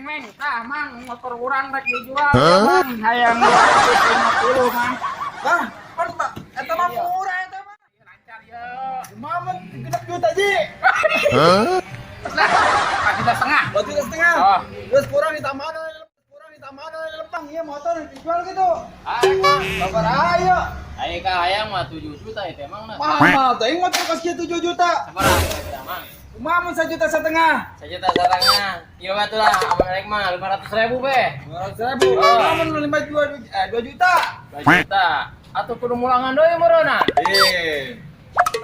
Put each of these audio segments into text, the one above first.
Meng. Tah, Mang, motor urang rek dijual. Mang, hayang 250, Mang. Hah? Pan Pak, eta mah murah eta mah. Lancar ya. Mamet 6 juta ji. Nah, 4 juta setengah. 2 juta setengah. Oh. Terus kurang ditambah lepang ieu motor dijual gitu. Arek mah. Sabar ayo. Ayo kah hayang mah 7 juta itu emang nah. Mahal teh motor kos kieu 7 juta. Sabar kita mah. Kumaha mun 1,5 juta? 1 juta setengah. Ieu mah tuh lah abang rek mah 500.000 be. 200.000. Mun 2 juta. 2 juta. Atuh kudu mulangan deui meureunna.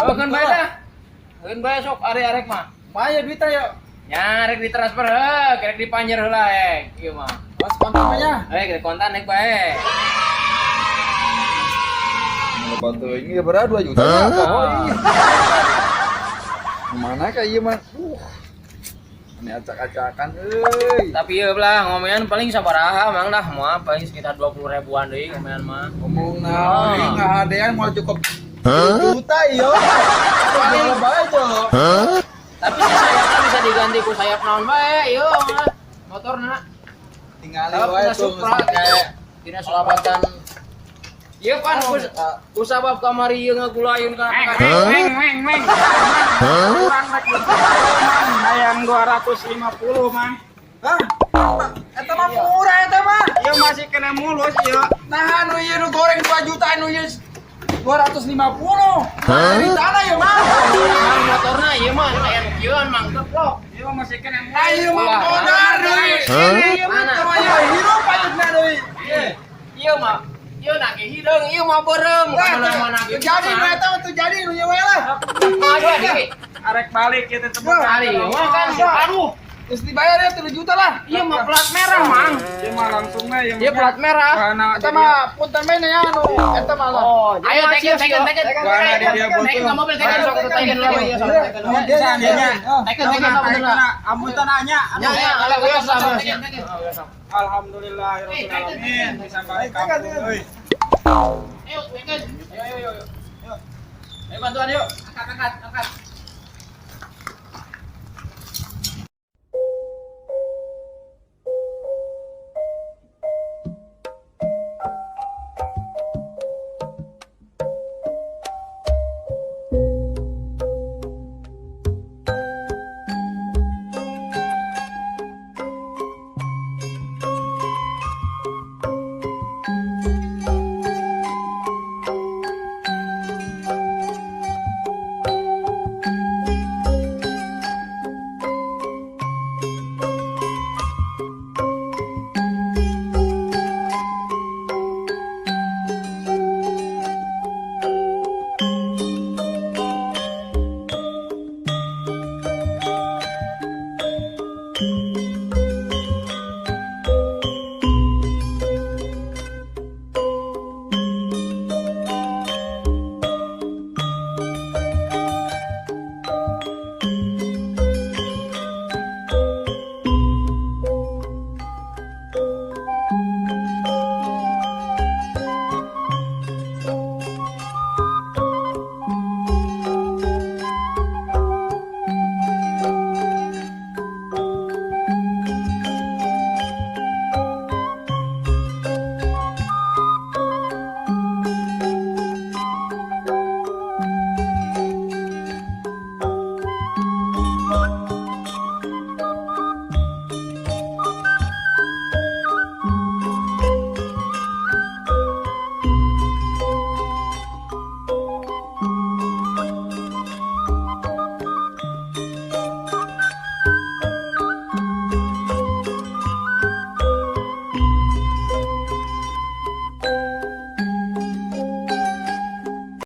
Oh kan bae dah. Keun bae sok arek mah. Maya duitnya yuk. Nya rek ditransfer heuh, rek dipanjer heula ieu mah. Mas kontannya. Rek kontan rek bae. Batu ini berapa 2 juta? Oh iya. Mana kayak ieu mah? Ini acak-acakan euy. Tapi ieu lah ngomean paling sabaraha mang dah moal paling sekitar 20.000-an deui ngomean mah. Ngomong naon ngahadean mau cukup 7 juta ieu. Paling bae jo. Tapi si sayapnya bisa diganti ku sayap naon bae ieu mah motorna. Tinggal Kalau wae punya tuh. Supra kayak dina selawatan. Ieu kan ku sabab kamari ieu ngagulayun ka. Meng. Urang rek dijual, Mang. Hayang 250, Mang. Hah? Eta mah murah eta mah. Ieu masih kena mulus ieu. Nah anu ieu nu goreng 2 juta anu ieu 250. Di tanah ya mah. Mang motorna ieu mah aya nu kieuan mang keplok. Ieu masih kena mulus. Ayo mah modal deui. Ieu mah Mana? kamaya hirup pajutna deui. Ieu mah ieu na ge hideung, ieu mah beureum mana-mana ge. Jadi eta mah tuh jadi nu ieu we lah. Maju deui. Arek balik kieu teh tebuk Ari mah kan aduh, Terus dibayar ya 3 juta lah. ieu mah plat merah mang. Ieu mah langsung we ieu. Ieu plat merah. Eta mah punten we nya anu. Eta mah lah. Oh, ayo teken. Gua dia botol. Teken ka mobil teken sok teken lah ieu sok teken. Teken bener lah. Amun tanahnya. Ya, ala geus lah. Alhamdulillahirabbil alamin. Bisa balik kampung euy. Ayo, teken. Ayo. Ayo bantuan yuk. Angkat.